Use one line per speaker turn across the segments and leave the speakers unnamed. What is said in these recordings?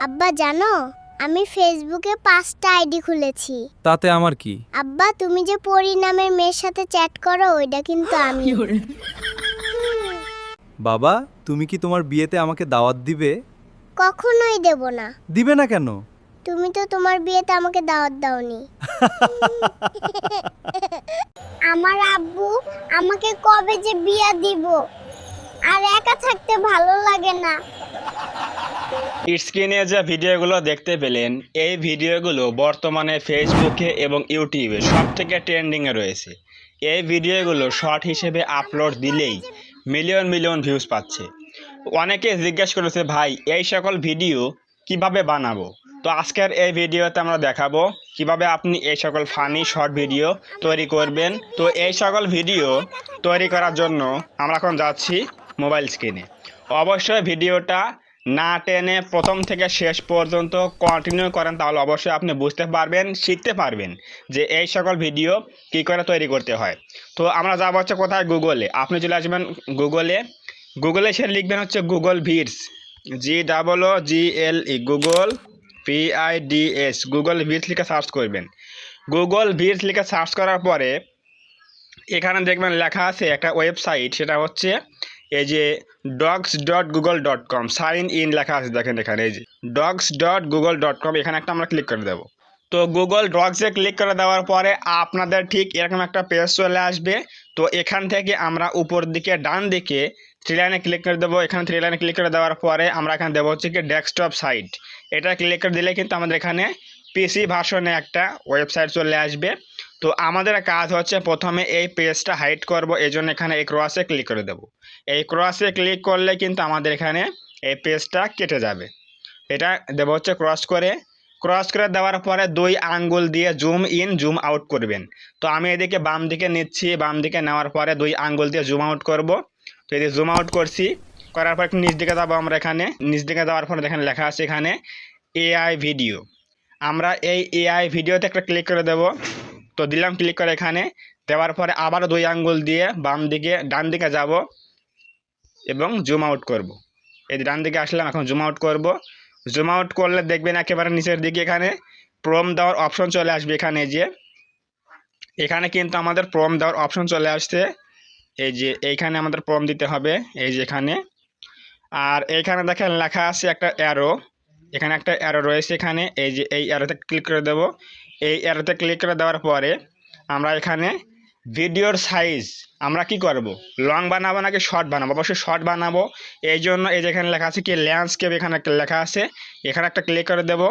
আব্বা জানো, আমি ফেসবুকে 5টা আইডি খুলেছি।
তাতে আমার কি?
আব্বা, তুমি যে পরি নামের মেয়ের সাথে চ্যাট করো, ওইটা কিন্তু আমি।
বাবা, তুমি কি তোমার বিয়েতে আমাকে দাওয়াত দিবে?
কখনোই দেব না।
দিবে না কেন?
তুমি তো তোমার বিয়েতে আমাকে দাওয়াত দাওনি। আমার আব্বু আমাকে কবে যে বিয়ে দিব, আর একা থাকতে ভালো লাগে না।
স্ক্রিনে যে ভিডিওগুলো দেখতে পেলেন, এই ভিডিওগুলো বর্তমানে ফেসবুকে এবং ইউটিউবে সব থেকে ট্রেন্ডিংয়ে রয়েছে। এই ভিডিওগুলো শর্ট হিসেবে আপলোড দিলেই মিলিয়ন মিলিয়ন ভিউজ পাচ্ছে। অনেকে জিজ্ঞেস করেছে, ভাই এই সকল ভিডিও কিভাবে বানাবো? তো আজকের এই ভিডিওতে আমরা দেখাবো কিভাবে আপনি এই সকল ফানি শর্ট ভিডিও তৈরি করবেন। তো এই সকল ভিডিও তৈরি করার জন্য আমরা এখন যাচ্ছি মোবাইল স্ক্রিনে। অবশ্যই ভিডিওটা না টেনে প্রথম থেকে শেষ পর্যন্ত কন্টিনিউ করেন, তাহলে অবশ্যই আপনি বুঝতে পারবেন, শিখতে পারবেন যে এই সকল ভিডিও কী করে তৈরি করতে হয়। তো আমরা যাবো হচ্ছে কোথায়, গুগলে। আপনি চলে আসবেন গুগলে সে লিখবেন হচ্ছে Google Vids, GOOGLE, Google VIDS, Google Vids লিখে সার্চ করবেন। গুগল ভিডস লিখে সার্চ করার পরে এখানে দেখবেন লেখা আছে একটা ওয়েবসাইট, সেটা হচ্ছে এই যে docs.google.com, সাইন ইন লেখা আছে, দেখেন এখানে এই যে docs.google.com, এখানে একটা আমরা ক্লিক করে দেবো। তো গুগল ডক্সে ক্লিক করে দেওয়ার পরে আপনাদের ঠিক এরকম একটা পেজ চলে আসবে। তো এখান থেকে আমরা উপর দিকে ডান দিকে থ্রি লাইনে ক্লিক করে দেবো। এখানে থ্রি লাইনে ক্লিক করে দেওয়ার পরে আমরা এখানে দেবো হচ্ছে কি ডেস্কটপ সাইট। এটা ক্লিক করে দিলে কিন্তু আমাদের এখানে পিসি ভার্সনে একটা ওয়েবসাইট চলে আসবে। তো আমাদের কাজ হচ্ছে প্রথমে এই পেজটা হাইড করব, এই জন্য এখানে এই ক্রসে ক্লিক করে দেব। এই ক্রসে ক্লিক করলে কিন্তু আমাদের এখানে এই পেজটা কেটে যাবে। এটা দেবো হচ্ছে ক্রস করে দেওয়ার পরে 2 আঙ্গুল দিয়ে জুম ইন জুম আউট করবেন। তো আমি এদিকে বাম দিকে নিচ্ছি, বাম দিকে নেওয়ার পরে 2 আঙ্গুল দিয়ে জুম আউট করব। তো এদিকে জুম আউট করছি, করার পর একটু নিচ দিকে যাবো আমরা। এখানে নিচ দিকে যাওয়ার পরে দেখেন লেখা আছে এখানে AI ভিডিও। আমরা এই AI ভিডিওতে একটা ক্লিক করে দেব। তো দিলাম ক্লিক করে, এখানে দেওয়ার পরে আবারও 2 আঙ্গুল দিয়ে বাম দিকে ডান দিকে যাব এবং জুম আউট করব। এই ডান দিকে আসলাম, এখন জুম আউট করব। জুম আউট করলে দেখবেন একেবারে নিচের দিকে এখানে প্রম দেওয়ার অপশন চলে আসবে। এখানে যে এখানে কিন্তু আমাদের প্রম দেওয়ার অপশন চলে আসছে, এই যে এইখানে আমাদের প্রম দিতে হবে, এই যে এখানে। আর এইখানে দেখেন লেখা আছে একটা অ্যারো, এখানে একটা অ্যারো রয়েছে এখানে, এই যে এই অ্যারোতে ক্লিক করে দেব। এই অ্যারোতে ক্লিক করে দেওয়ার পরে আমরা এখানে ভিডিওর সাইজ আমরা কি করব, লং বানাবো নাকি শর্ট বানাবো? অবশ্যই শর্ট বানাবো। এই জন্য এই যে এখানে লেখা আছে কি ল্যান্ডস্কেপ, এখানে একটা লেখা আছে, এখানে একটা ক্লিক করে দেব।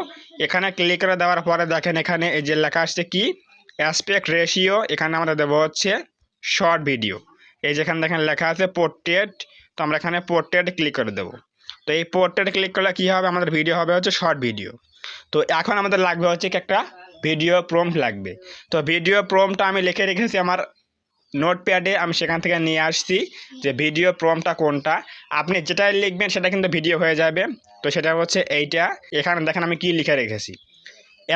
এখানে ক্লিক করে দেওয়ার পরে দেখেন এখানে এই যে লেখা আসছে কি অ্যাসপেক্ট রেশিও, এখানে আমরা দেবো হচ্ছে শর্ট ভিডিও। এই যেখানে দেখেন লেখা আছে পোর্ট্রেট, তো আমরা এখানে পোর্ট্রেট ক্লিক করে দেবো। তো এই পোর্ট্রেট ক্লিক করলে কী হবে, আমাদের ভিডিও হবে হচ্ছে শর্ট ভিডিও। তো এখন আমাদের লাগবে হচ্ছে কি একটা ভিডিও প্রম্পট লাগবে। তো ভিডিও প্রম্পটটা আমি লিখে রেখেছি আমার নোটপ্যাডে, আমি সেখান থেকে নিয়ে আসছি যে ভিডিও প্রম্পটটা কোনটা। আপনি যেটাই লিখবেন সেটা কিন্তু ভিডিও হয়ে যাবে। তো সেটা হচ্ছে এইটা। এখানে দেখেন আমি কি লিখে রেখেছি,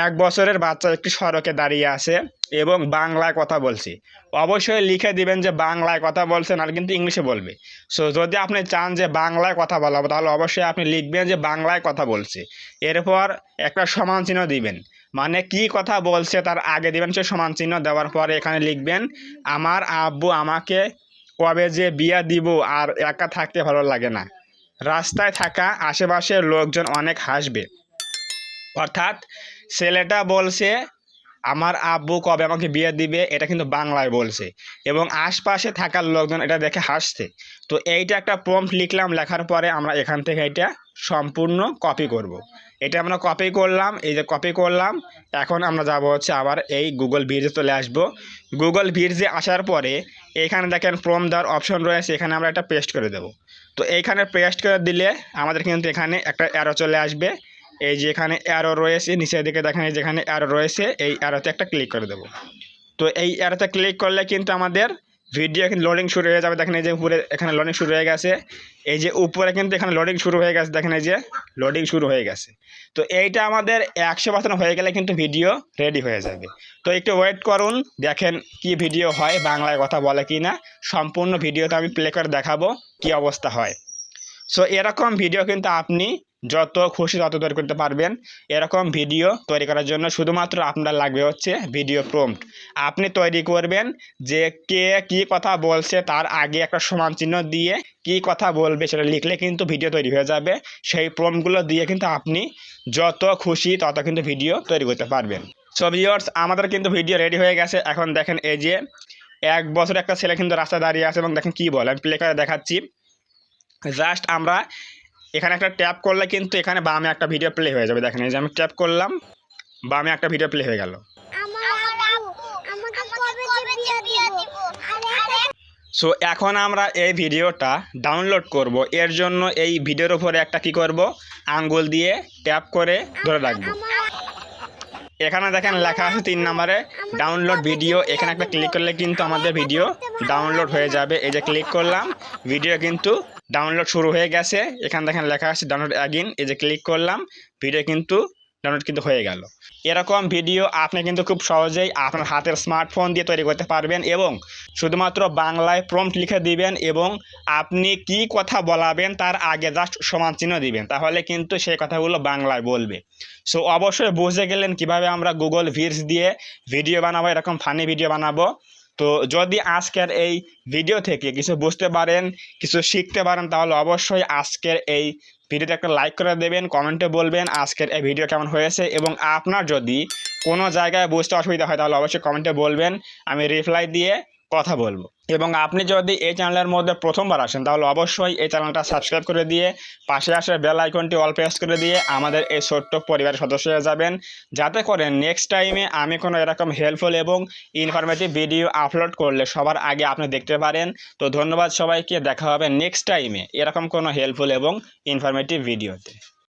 1 বছরের বাচ্চা একটি সড়কে দাঁড়িয়ে আছে এবং বাংলায় কথা বলছি। অবশ্যই লিখে দিবেন যে বাংলায় কথা বলছে, নাহলে কিন্তু ইংলিশে বলবে। সো যদি আপনি চান যে বাংলায় কথা বলা তাহলে অবশ্যই আপনি লিখবেন যে বাংলায় কথা বলছে, এরপর একটা সমান চিহ্ন দিবেন, মানে কি কথা বলছে তার আগে দিবেন সে সমান চিহ্ন। দেওয়ার পরে এখানে লিখবেন আমার আব্বু আমাকে কবে যে বিয়া দিব, আর একা থাকতে ভালো লাগে না, রাস্তায় থাকা আশেপাশের লোকজন অনেক হাসবে। অর্থাৎ ছেলেটা বলছে আমার আব্বু কবে আমাকে বিয়ে দিবে, এটা কিন্তু বাংলায় বলছে, এবং আশপাশে থাকার লোকজন এটা দেখে হাসছে। তো এইটা একটা প্রম্পট লিখলাম, লেখার পরে আমরা এখান থেকে এটা সম্পূর্ণ কপি করব। এটা আমরা কপি করলাম, এই যে কপি করলাম। এখন আমরা যাব হচ্ছে আবার এই গুগল ভিডিওতে চলে আসব। গুগল ভিডিওতে আসার পরে এখানে দেখেন প্রম্পট দেওয়ার অপশন রয়েছে, এখানে আমরা এটা পেস্ট করে দেব। তো এইখানে পেস্ট করে দিলে আমাদের কিন্তু এখানে একটা অ্যারো চলে আসবে। এই যে এখানে অ্যারো রয়েছে নিচের দিকে দেখেন, এই যেখানে অ্যারো রয়েছে এই অ্যারোতে একটা ক্লিক করে দেবো। তো এই অ্যারোতে ক্লিক করলে কিন্তু আমাদের ভিডিও কিন্তু লোডিং শুরু হয়ে যাবে। দেখেন এই যে উপরে এখানে লোডিং শুরু হয়ে গেছে, এই যে উপরে কিন্তু এখানে লোডিং শুরু হয়ে গেছে, দেখেন এই যে লোডিং শুরু হয়ে গেছে। তো এইটা আমাদের 100% হয়ে গেলে কিন্তু ভিডিও রেডি হয়ে যাবে। তো একটু ওয়েট করুন, দেখেন কি ভিডিও হয়, বাংলায় কথা বলে কি না। সম্পূর্ণ ভিডিওতে আমি প্লে করে দেখাবো কি অবস্থা হয়। সো এরকম ভিডিও কিন্তু আপনি যত খুশি তত তৈরি করতে পারবেন। এরকম ভিডিও তৈরি করার জন্য শুধুমাত্র আপনার লাগবে হচ্ছে ভিডিও প্রম্পট। আপনি তৈরি করবেন যে কে কী কথা বলছে তার আগে একটা সমান চিহ্ন দিয়ে কী কথা বলবে সেটা লিখলে কিন্তু ভিডিও তৈরি হয়ে যাবে। সেই প্রম্পটগুলো দিয়ে কিন্তু আপনি যত খুশি তত কিন্তু ভিডিও তৈরি করতে পারবেন। সো ভিউয়ার্স, আমাদের কিন্তু ভিডিও রেডি হয়ে গেছে। এখন দেখেন এই যে 1 বছর একটা ছেলে কিন্তু রাস্তায় দাঁড়িয়ে আছে এবং দেখেন কী বলে, আমি প্লে করে দেখাচ্ছি। জাস্ট আমরা এখানে একটা ট্যাপ করলে কিন্তু এখানে বামে একটা ভিডিও প্লে হয়ে যাবে। দেখেন এই যে আমি ট্যাপ করলাম, বামে একটা ভিডিও প্লে হয়ে গেল। সো এখন আমরা এই ভিডিওটা ডাউনলোড করব। এর জন্য এই ভিডিওর উপরে একটা কি করব, আঙ্গুল দিয়ে ট্যাপ করে ধরে রাখবো। এখানে দেখেন লেখা আছে 3 নম্বরে ডাউনলোড ভিডিও। এখানে একটা ক্লিক করলে কিন্তু আমাদের ভিডিও ডাউনলোড হয়ে যাবে। এই যে ক্লিক করলাম, ভিডিও কিন্তু ডাউনলোড শুরু হয়ে গেছে। এখানে দেখেন লেখা আছে ডাউনলোড অ্যাগেইন। এই যে ক্লিক করলাম, ভিডিও কিন্তু ডাউনলোড কিন্তু হয়ে গেল। এরকম ভিডিও আপনি কিন্তু খুব সহজেই আপনার হাতের স্মার্টফোন দিয়ে তৈরি করতে পারবেন এবং শুধুমাত্র বাংলায় প্রম্পট লিখে দিবেন এবং আপনি কি কথা বলাবেন তার আগে জাস্ট সমান চিহ্ন দিবেন, তাহলে কিন্তু সেই কথাগুলো বাংলায় বলবে। সো অবশ্যই বুঝে গেলেন কিভাবে আমরা গুগল ভিডস দিয়ে ভিডিও বানাবো, এরকম ফানি ভিডিও বানাবো। তো যদি আজকের এই ভিডিও থেকে কিছু বুঝতে পারেন, কিছু শিখতে পারেন, তাহলে অবশ্যই আজকের এই ভিডিওতে একটা লাইক করে দেবেন, কমেন্টে বলবেন আজকের এই ভিডিও কেমন হয়েছে এবং আপনার যদি কোনো জায়গায় বুঝতে অসুবিধা হয় তাহলে অবশ্যই কমেন্টে বলবেন, আমি রিপ্লাই দিয়ে কথা বলবো। এবং আপনি যদি এই চ্যানেলের মধ্যে প্রথমবার আসেন তাহলে অবশ্যই এই চ্যানেলটা সাবস্ক্রাইব করে দিয়ে পাশে আসে বেল আইকনটি অল প্রেস করে দিয়ে আমাদের এই ছোট্ট পরিবারের সদস্য হয়ে যাবেন, যাতে করে নেক্সট টাইমে আমি কোনো এরকম হেল্পফুল এবং ইনফরমেটিভ ভিডিও আপলোড করলে সবার আগে আপনি দেখতে পারেন। তো ধন্যবাদ সবাইকে, দেখা হবে নেক্সট টাইমে এরকম কোনো হেল্পফুল এবং ইনফরমেটিভ ভিডিওতে।